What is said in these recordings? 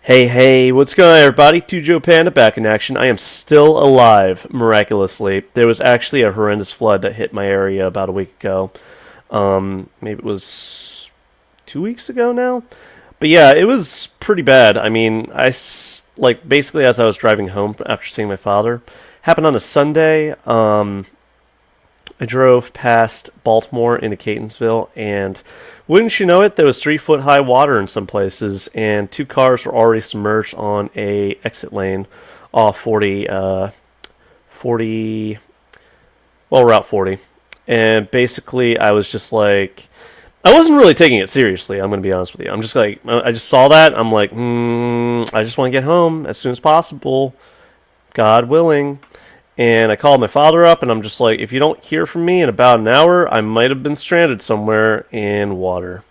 Hey, what's going on, everybody? 2Joe Panda back in action. I am still alive, miraculously. There was actually a horrendous flood that hit my area about a week ago. Maybe it was 2 weeks ago now? But yeah, it was pretty bad. I mean, basically as I was driving home after seeing my father, happened on a Sunday. I drove past Baltimore into Catonsville, and wouldn't you know it, there was 3 foot high water in some places, and two cars were already submerged on a exit lane off 40, Route 40. And basically, I was just like, I wasn't really taking it seriously. I'm going to be honest with you. I'm just like, I just saw that. I'm like, I just want to get home as soon as possible, God willing. And I called my father up, and I'm just like, if you don't hear from me in about an hour, I might have been stranded somewhere in water.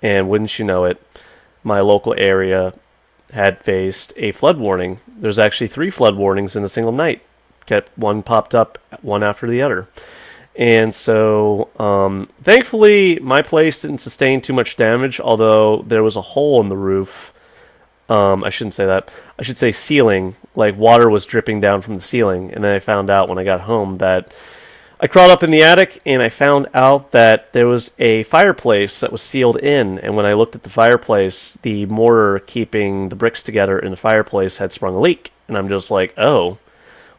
And wouldn't you know it, my local area had faced a flood warning. There's actually 3 flood warnings in a single night. Kept one popped up, one after the other. And so, thankfully, my place didn't sustain too much damage, although there was a hole in the roof. I shouldn't say that. I should say ceiling. Like water was dripping down from the ceiling. And then I found out when I got home that I crawled up in the attic and I found out that there was a fireplace that was sealed in. And when I looked at the fireplace, the mortar keeping the bricks together in the fireplace had sprung a leak. And I'm just like, oh,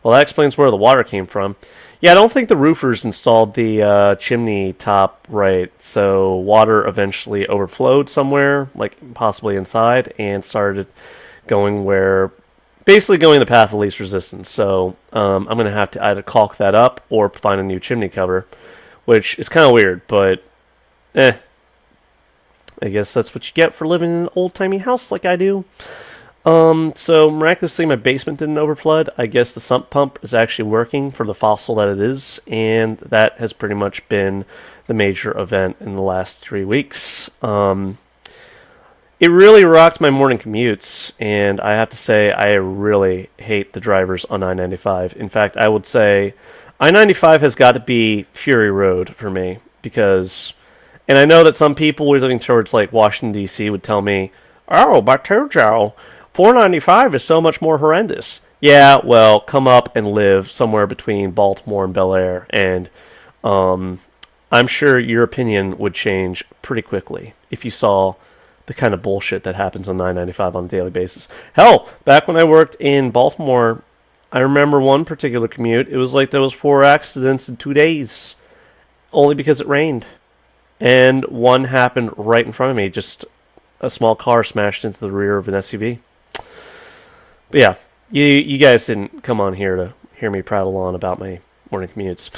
well, that explains where the water came from. Yeah, I don't think the roofers installed the chimney top right, so water eventually overflowed somewhere, like possibly inside, and started basically going the path of least resistance. So I'm going to have to either caulk that up or find a new chimney cover, which is kind of weird, but I guess that's what you get for living in an old-timey house like I do. So miraculously my basement didn't overflood. I guess the sump pump is actually working for the fossil that it is, and that has pretty much been the major event in the last 3 weeks. It really rocked my morning commutes, and I have to say I really hate the drivers on I-95. In fact, I would say I-95 has got to be Fury Road for me, because, and I know that some people living towards like Washington, D.C. would tell me, oh, but Tojo, 495 is so much more horrendous. Yeah, well, come up and live somewhere between Baltimore and Bel Air, and I'm sure your opinion would change pretty quickly if you saw the kind of bullshit that happens on 995 on a daily basis. Hell, back when I worked in Baltimore, I remember one particular commute. It was like there was 4 accidents in 2 days, only because it rained, and one happened right in front of me. Just a small car smashed into the rear of an SUV. But yeah, you guys didn't come on here to hear me prattle on about my morning commutes.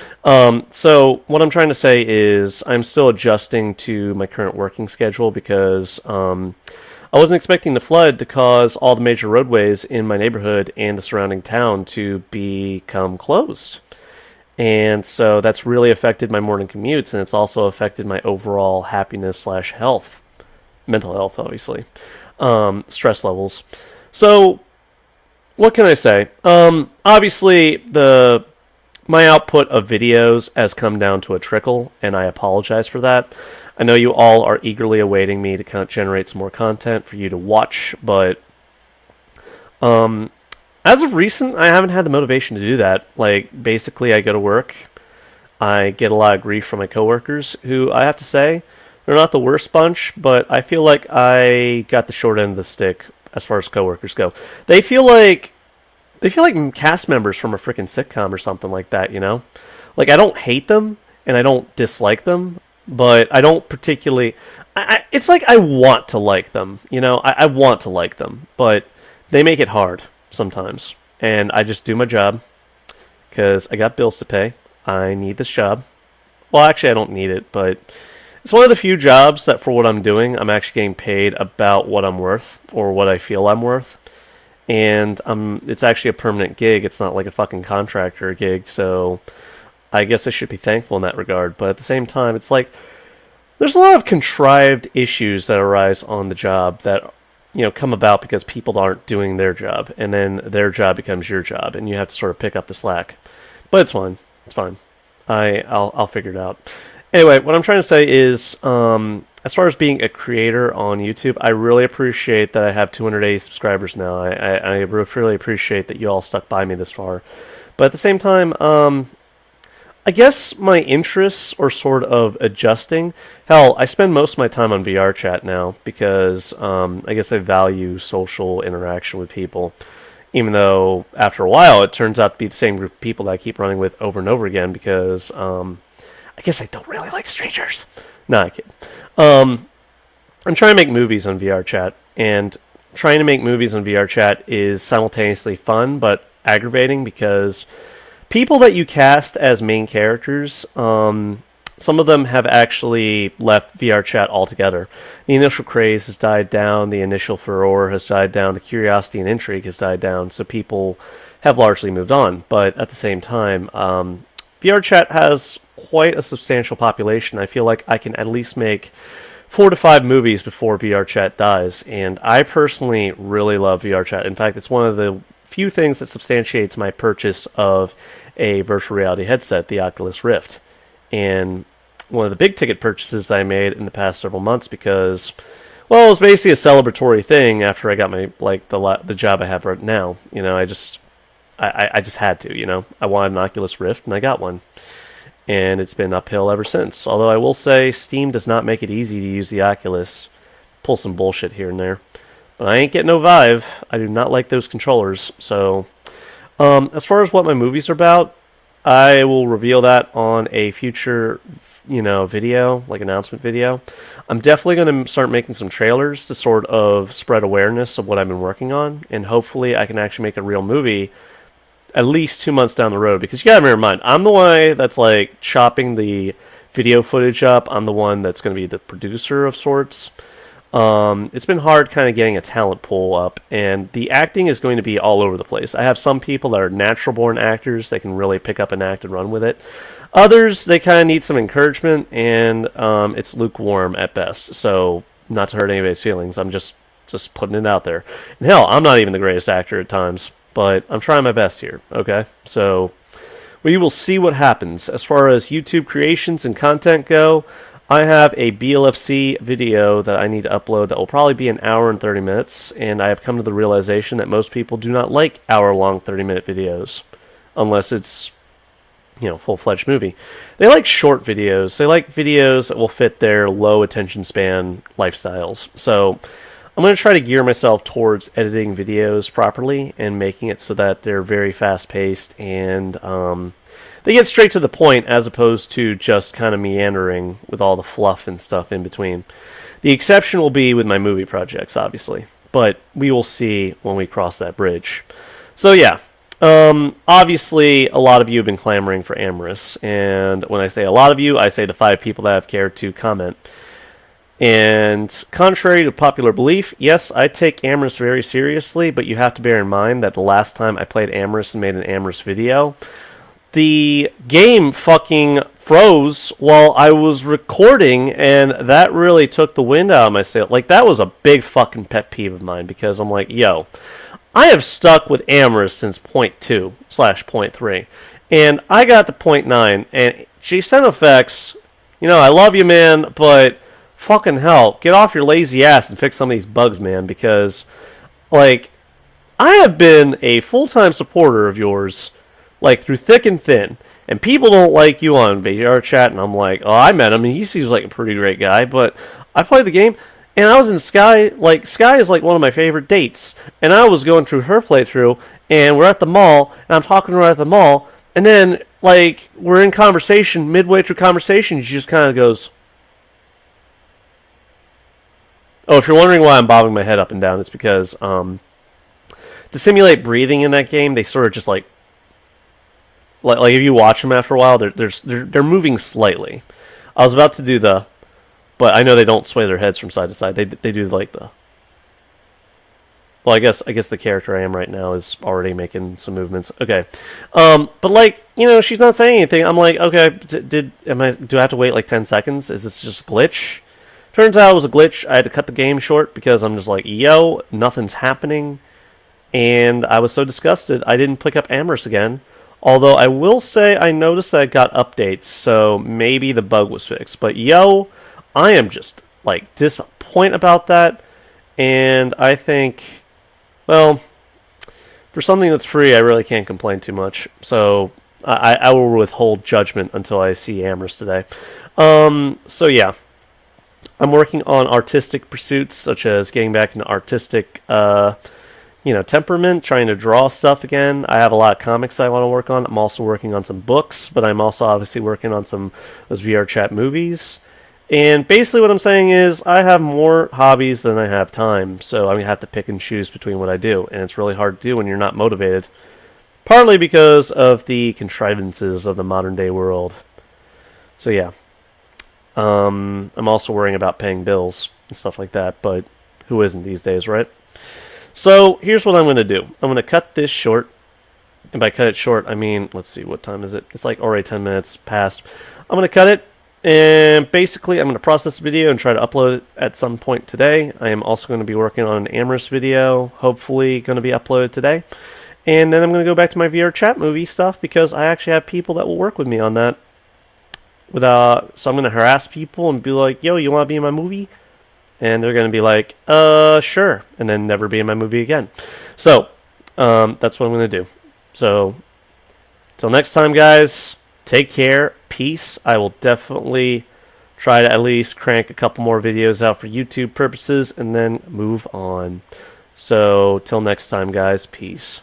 So what I'm trying to say is I'm still adjusting to my current working schedule because I wasn't expecting the flood to cause all the major roadways in my neighborhood and the surrounding town to become closed. And so that's really affected my morning commutes, and it's also affected my overall happiness/health. Mental health, obviously, stress levels. So, what can I say? Obviously, my output of videos has come down to a trickle, and I apologize for that. I know you all are eagerly awaiting me to kind of generate some more content for you to watch, but as of recent, I haven't had the motivation to do that. Like, basically, I go to work, I get a lot of grief from my coworkers, who I have to say, they're not the worst bunch, but I feel like I got the short end of the stick as far as coworkers go. They feel like cast members from a freaking sitcom or something like that, you know? Like, I don't hate them, and I don't dislike them, but I don't particularly... it's like I want to like them, you know? I want to like them, but they make it hard sometimes. And I just do my job, because I got bills to pay. I need this job. Well, actually, I don't need it, but... it's one of the few jobs that for what I'm doing, I'm actually getting paid about what I'm worth, or what I feel I'm worth. And it's actually a permanent gig. It's not like a fucking contractor gig, so I guess I should be thankful in that regard. But at the same time, it's like, there's a lot of contrived issues that arise on the job that, come about because people aren't doing their job, and then their job becomes your job, and you have to sort of pick up the slack. But it's fine. It's fine. I'll figure it out. Anyway, what I'm trying to say is as far as being a creator on YouTube, I really appreciate that I have 280 subscribers now. I really appreciate that you all stuck by me this far. But at the same time, I guess my interests are sort of adjusting. Hell, I spend most of my time on VR chat now because I guess I value social interaction with people. Even though after a while it turns out to be the same group of people that I keep running with over and over again because I guess I don't really like strangers. Nah, I kid. I'm trying to make movies on VR chat, and trying to make movies on VR chat is simultaneously fun but aggravating because people that you cast as main characters, some of them have actually left VR chat altogether. The initial craze has died down, the initial furore has died down, the curiosity and intrigue has died down, so people have largely moved on. But at the same time, VR chat has quite a substantial population. I feel like I can at least make 4 to 5 movies before VR chat dies, and I personally really love VR chat. In fact, it's one of the few things that substantiates my purchase of a virtual reality headset, the Oculus Rift. And one of the big ticket purchases I made in the past several months because, well, it was basically a celebratory thing after I got my the job I have right now. I just had to. I wanted an Oculus Rift and I got one, and it's been uphill ever since. Although I will say, Steam does not make it easy to use the Oculus. Pull some bullshit here and there, but I ain't getting no Vive. I do not like those controllers. So, as far as what my movies are about, I will reveal that on a future, video, like announcement video. I'm definitely going to start making some trailers to sort of spread awareness of what I've been working on, and hopefully I can actually make a real movie at least 2 months down the road, because you gotta bear in mind, I'm the one that's like chopping the video footage up. I'm the one that's going to be the producer of sorts. It's been hard kind of getting a talent pool up, and the acting is going to be all over the place. I have some people that are natural-born actors. They can really pick up an act and run with it. Others, they kind of need some encouragement, and it's lukewarm at best. So, not to hurt anybody's feelings, I'm just putting it out there. And hell, I'm not even the greatest actor at times, but I'm trying my best here, okay? So, we will see what happens. As far as YouTube creations and content go, I have a BLFC video that I need to upload that will probably be an hour and 30 minutes, and I have come to the realization that most people do not like hour-long 30-minute videos, unless it's, full-fledged movie. They like short videos. They like videos that will fit their low attention span lifestyles. So I'm going to try to gear myself towards editing videos properly and making it so that they're very fast-paced and they get straight to the point as opposed to just kind of meandering with all the fluff and stuff in between. The exception will be with my movie projects, obviously, but we will see when we cross that bridge. So yeah, obviously a lot of you have been clamoring for Amorous, and when I say a lot of you, I say the 5 people that have cared to comment. And contrary to popular belief, yes, I take Amorous very seriously, but you have to bear in mind that the last time I played Amorous and made an Amorous video, the game fucking froze while I was recording, and that really took the wind out of my sail. Like, that was a big fucking pet peeve of mine, because I'm like, yo, I have stuck with Amorous since point 2/point 3, and I got to point 9, and G-Sen Effects, I love you, man, but fucking hell, get off your lazy ass and fix some of these bugs, man, because, like, I have been a full-time supporter of yours, like, through thick and thin, and people don't like you on VR chat, and I'm like, oh, I met him, and he seems like a pretty great guy, but I played the game, and I was in Sky. Like, Sky is like one of my favorite dates, and I was going through her playthrough, and we're at the mall, and I'm talking to her at the mall, and then, like, we're in conversation, midway through conversation, she just kind of goes, oh, if you're wondering why I'm bobbing my head up and down, it's because, to simulate breathing in that game, they sort of just, like if you watch them after a while, they're moving slightly. I was about to do but I know they don't sway their heads from side to side. They do like the. Well, I guess the character I am right now is already making some movements. Okay, but she's not saying anything. I'm like, okay, do I have to wait like 10 seconds? Is this just a glitch? Turns out it was a glitch. I had to cut the game short because I'm just like, yo, nothing's happening, and I was so disgusted I didn't pick up Amorous again. Although I will say I noticed that I got updates, so maybe the bug was fixed. But yo, I am just like disappoint about that. And I think, well, for something that's free, I really can't complain too much. So I will withhold judgment until I see Amorous today. So yeah, I'm working on artistic pursuits such as getting back into artistic, temperament, trying to draw stuff again. I have a lot of comics I want to work on. I'm also working on some books, but I'm also obviously working on some those VR chat movies. And basically, what I'm saying is, I have more hobbies than I have time, so I'm gonna have to pick and choose between what I do, and it's really hard to do when you're not motivated. Partly because of the contrivances of the modern day world. So yeah, I'm also worrying about paying bills and stuff like that, but who isn't these days, right? So here's what I'm gonna do. I'm gonna cut this short, and by cut it short, I mean, let's see, what time is it? It's like already 10 minutes past. I'm gonna cut it. And basically, I'm going to process the video and try to upload it at some point today. I am also going to be working on an Amorous video, hopefully going to be uploaded today. And then I'm going to go back to my VR chat movie stuff because I actually have people that will work with me on that. So I'm going to harass people and be like, yo, you want to be in my movie? And they're going to be like, sure. And then never be in my movie again. So that's what I'm going to do. So till next time, guys, take care. Peace. I will definitely try to at least crank a couple more videos out for YouTube purposes and then move on. So till next time, guys, peace.